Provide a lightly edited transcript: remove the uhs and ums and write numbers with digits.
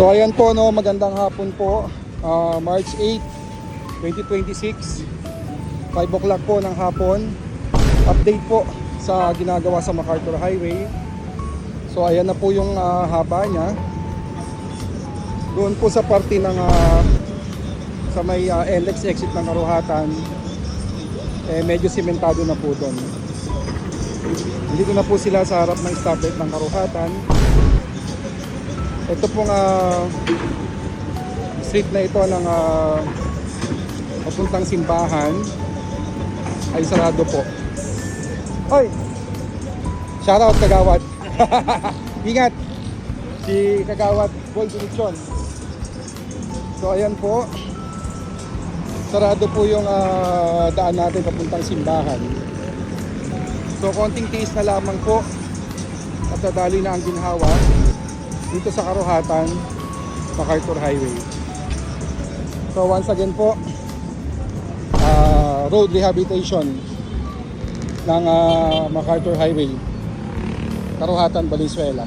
So ayan po, no, magandang hapon po. March 8, 2026, 5 o'clock po ng hapon. Update po sa ginagawa sa MacArthur Highway. So ayan na po yung haba niya. Doon po sa parte ng sa may NLEX exit ng Karuhatan, medyo simentado na po doon. Dito na po sila sa harap ng stoplight ng Karuhatan. Ito pong street na ito ng papuntang simbahan ay sarado po. Oy! Shoutout Kagawad. Ingat! Si Kagawad Boy Direction. So ayan po. Sarado po yung daan natin papuntang simbahan. So konting tiis na lamang po at dadali na ang ginhawa dito sa Karuhatan, MacArthur Highway. So once again po, road rehabilitation ng MacArthur Highway, Karuhatan, Valenzuela.